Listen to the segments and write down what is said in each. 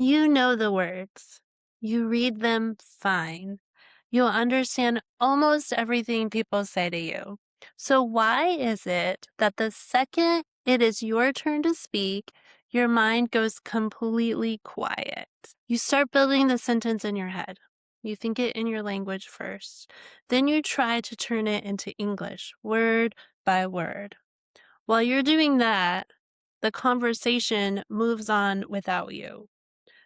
You know the words. You read them fine. You'll understand almost everything people say to you. So, why is it that the second it is your turn to speak, your mind goes completely quiet? You start building the sentence in your head. You think it in your language first. Then you try to turn it into English, word by word. While you're doing that, the conversation moves on without you.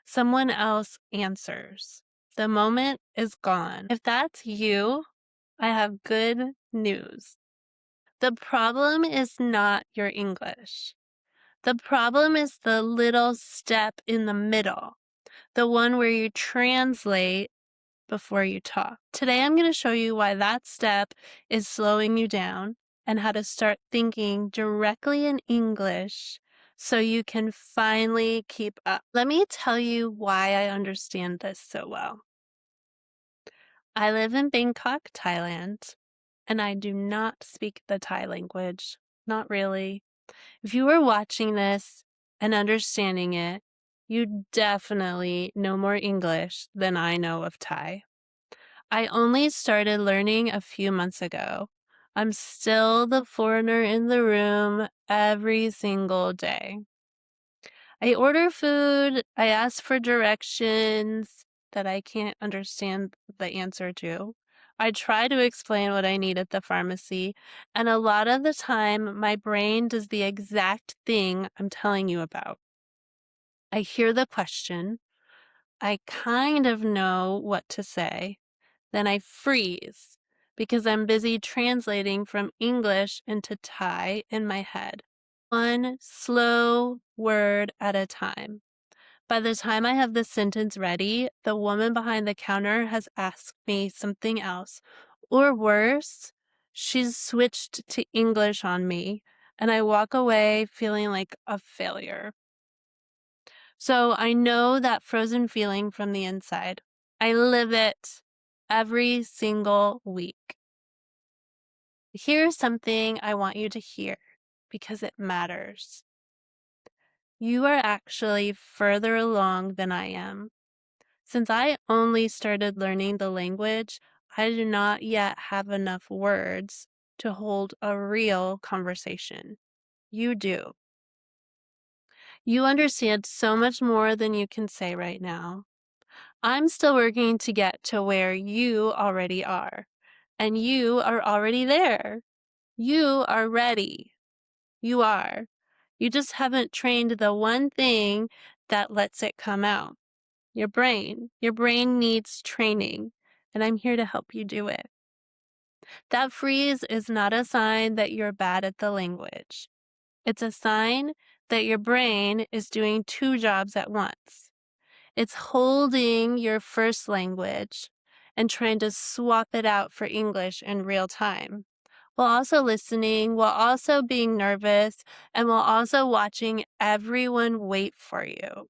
Someone else answers. The moment is gone. If that's you, I have good news. The problem is not your English. The problem is the little step in the middle, the one where you translate before you talk. Today, I'm going to show you why that step is slowing you down and how to start thinking directly in English so you can finally keep up. Let me tell you why I understand this so well. I live in Bangkok, Thailand, and I do not speak the Thai language. Not really. If you were watching this and understanding it, you definitely know more English than I know of Thai. I only started learning a few months ago. I'm still the foreigner in the room every single day. I order food, I ask for directions that I can't understand the answer to. I try to explain what I need at the pharmacy, and a lot of the time, my brain does the exact thing I'm telling you about. I hear the question, I kind of know what to say, then I freeze because I'm busy translating from English into Thai in my head, one slow word at a time. By the time I have the sentence ready, the woman behind the counter has asked me something else. Or worse, she's switched to English on me, and I walk away feeling like a failure. So I know that frozen feeling from the inside. I live it every single week. Here's something I want you to hear because it matters. You are actually further along than I am. Since I only started learning the language, I do not yet have enough words to hold a real conversation. You do. You understand so much more than you can say right now. I'm still working to get to where you already are, and you are already there. You are ready. You are. You just haven't trained the one thing that lets it come out. Your brain. Your brain needs training, and I'm here to help you do it. That freeze is not a sign that you're bad at the language. It's a sign that your brain is doing two jobs at once. It's holding your first language and trying to swap it out for English in real time, while also listening, while also being nervous, and while also watching everyone wait for you.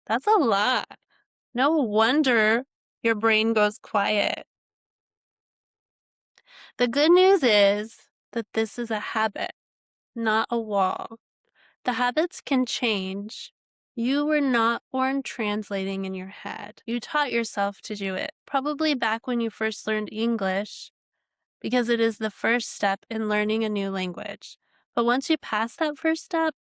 That's a lot. No wonder your brain goes quiet. The good news is that this is a habit, not a wall. The habits can change. You were not born translating in your head. You taught yourself to do it, probably back when you first learned English, because it is the first step in learning a new language. But once you pass that first step,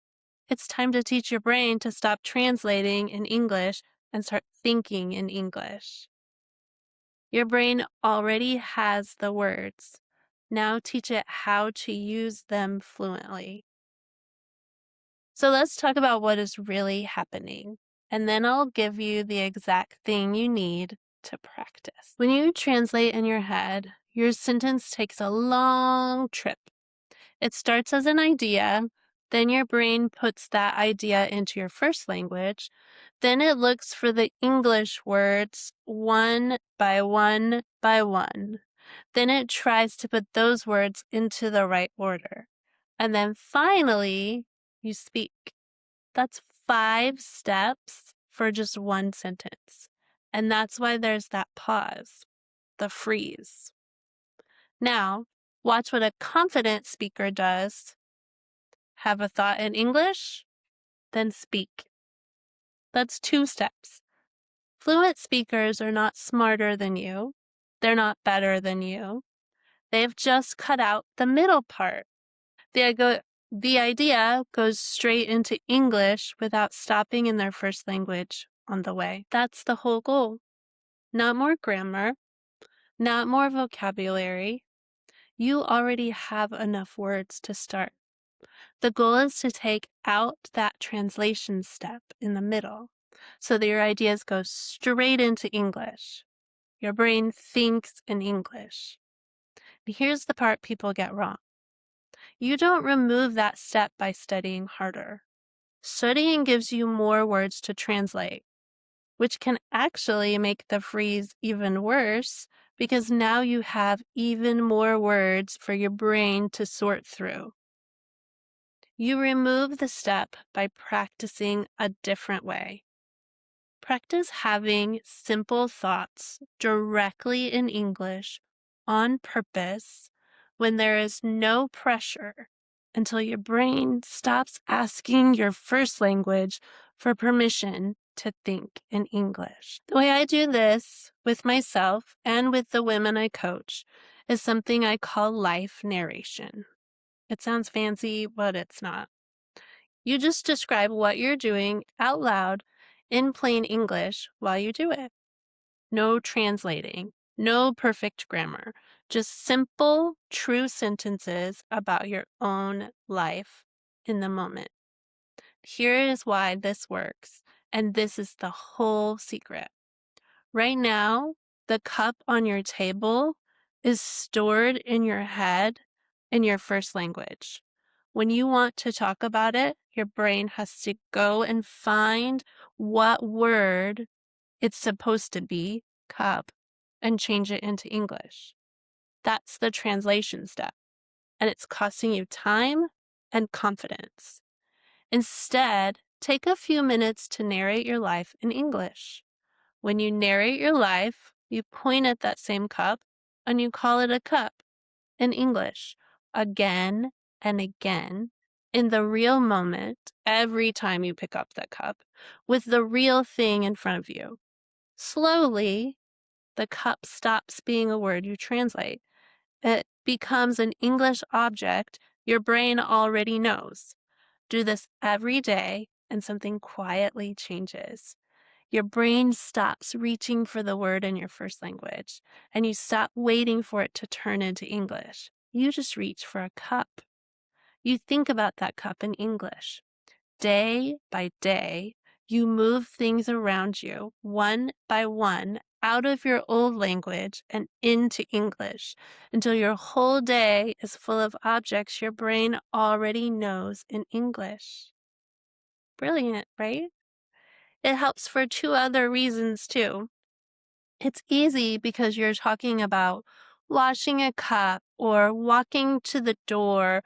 it's time to teach your brain to stop translating in English and start thinking in English. Your brain already has the words. Now teach it how to use them fluently. So let's talk about what is really happening, and then I'll give you the exact thing you need to practice. When you translate in your head, your sentence takes a long trip. It starts as an idea, then your brain puts that idea into your first language, then it looks for the English words one by one by one. Then it tries to put those words into the right order. And then finally, you speak. That's 5 steps for just one sentence. And that's why there's that pause, the freeze. Now, watch what a confident speaker does. Have a thought in English, then speak. That's 2 steps. Fluent speakers are not smarter than you. They're not better than you. They've just cut out the middle part. The idea goes straight into English without stopping in their first language on the way. That's the whole goal. Not more grammar, not more vocabulary. You already have enough words to start. The goal is to take out that translation step in the middle so that your ideas go straight into English. Your brain thinks in English. Here's the part people get wrong. You don't remove that step by studying harder. Studying gives you more words to translate, which can actually make the freeze even worse because now you have even more words for your brain to sort through. You remove the step by practicing a different way. Practice having simple thoughts directly in English on purpose when there is no pressure until your brain stops asking your first language for permission to think in English. The way I do this with myself and with the women I coach is something I call life narration. It sounds fancy, but it's not. You just describe what you're doing out loud in plain English while you do it. No translating, no perfect grammar, just simple, true sentences about your own life in the moment. Here is why this works, and this is the whole secret. Right now, the cup on your table is stored in your head in your first language. When you want to talk about it, your brain has to go and find what word it's supposed to be, cup, and change it into English. That's the translation step, and it's costing you time and confidence. Instead, take a few minutes to narrate your life in English. When you narrate your life, you point at that same cup and you call it a cup in English again and again in the real moment every time you pick up that cup with the real thing in front of you. Slowly, the cup stops being a word you translate. It becomes an English object your brain already knows. Do this every day and something quietly changes. Your brain stops reaching for the word in your first language, and you stop waiting for it to turn into English. You just reach for a cup. You think about that cup in English. Day by day, you move things around you, one by one, out of your old language and into English until your whole day is full of objects your brain already knows in English. Brilliant, right? It helps for 2 other reasons too. It's easy because you're talking about washing a cup or walking to the door,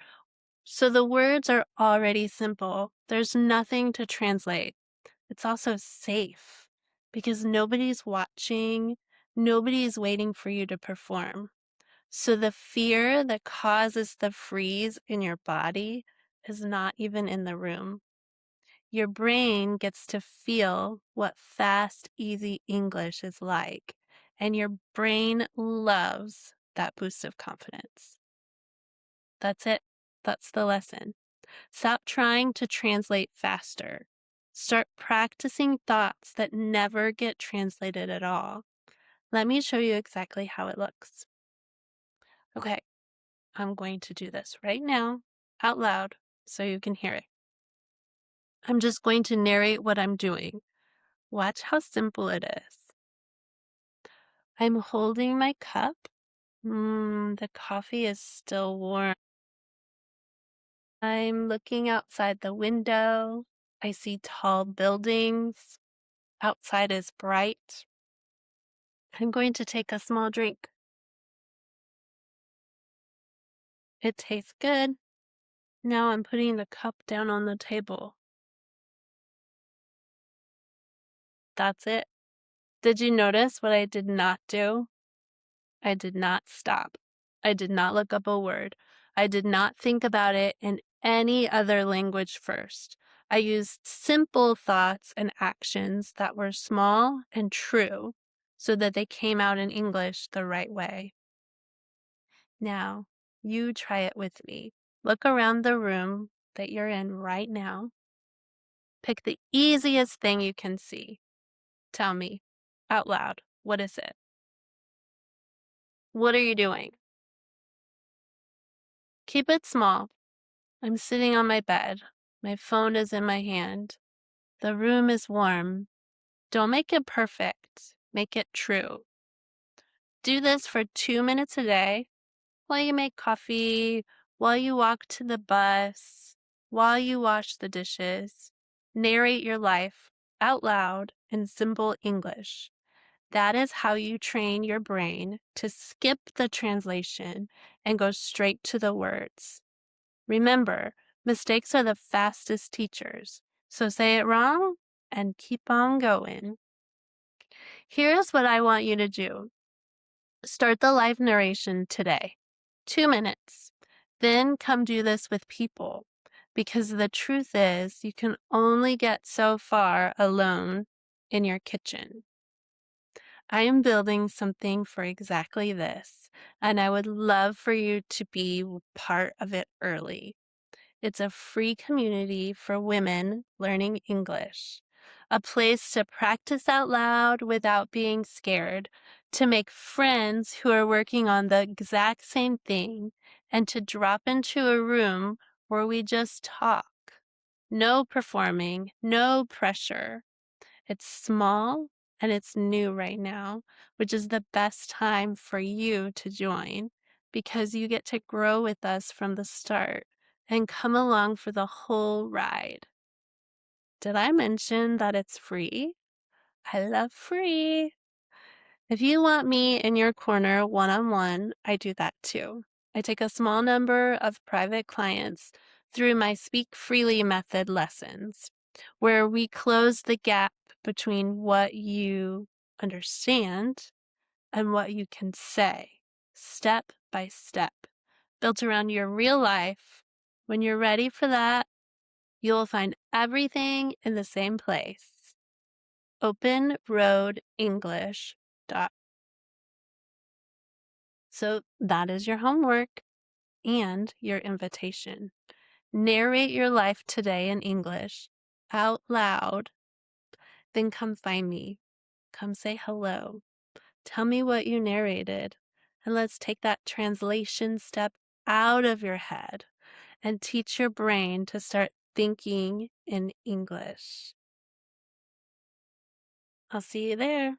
so the words are already simple. There's nothing to translate. It's also safe because nobody's watching, nobody's waiting for you to perform. So the fear that causes the freeze in your body is not even in the room. Your brain gets to feel what fast, easy English is like, and your brain loves that boost of confidence. That's it. That's the lesson. Stop trying to translate faster. Start practicing thoughts that never get translated at all. Let me show you exactly how it looks. Okay, I'm going to do this right now out loud so you can hear it. I'm just going to narrate what I'm doing. Watch how simple it is. I'm holding my cup. The coffee is still warm. I'm looking outside the window. I see tall buildings. Outside is bright. I'm going to take a small drink. It tastes good. Now I'm putting the cup down on the table. That's it. Did you notice what I did not do? I did not stop. I did not look up a word. I did not think about it in any other language first. I used simple thoughts and actions that were small and true so that they came out in English the right way. Now, you try it with me. Look around the room that you're in right now. Pick the easiest thing you can see. Tell me out loud, what is it? What are you doing? Keep it small. I'm sitting on my bed. My phone is in my hand. The room is warm. Don't make it perfect. Make it true. Do this for 2 minutes a day while you make coffee, while you walk to the bus, while you wash the dishes. Narrate your life out loud in simple English. That is how you train your brain to skip the translation and go straight to the words. Remember, mistakes are the fastest teachers. So say it wrong and keep on going. Here's what I want you to do. Start the live narration today. 2 minutes. Then come do this with people. Because the truth is, you can only get so far alone in your kitchen. I am building something for exactly this, and I would love for you to be part of it early. It's a free community for women learning English, a place to practice out loud without being scared, to make friends who are working on the exact same thing, and to drop into a room where we just talk. No performing, no pressure. It's small and it's new right now, which is the best time for you to join because you get to grow with us from the start and come along for the whole ride. Did I mention that it's free? I love free. If you want me in your corner one-on-one, I do that too. I take a small number of private clients through my Speak Freely method lessons, where we close the gap between what you understand and what you can say, step by step, built around your real life. When you're ready for that, you'll find everything in the same place. openroadenglish.com. So that is your homework and your invitation. Narrate your life today in English out loud. Then come find me. Come say hello. Tell me what you narrated. And let's take that translation step out of your head and teach your brain to start thinking in English. I'll see you there.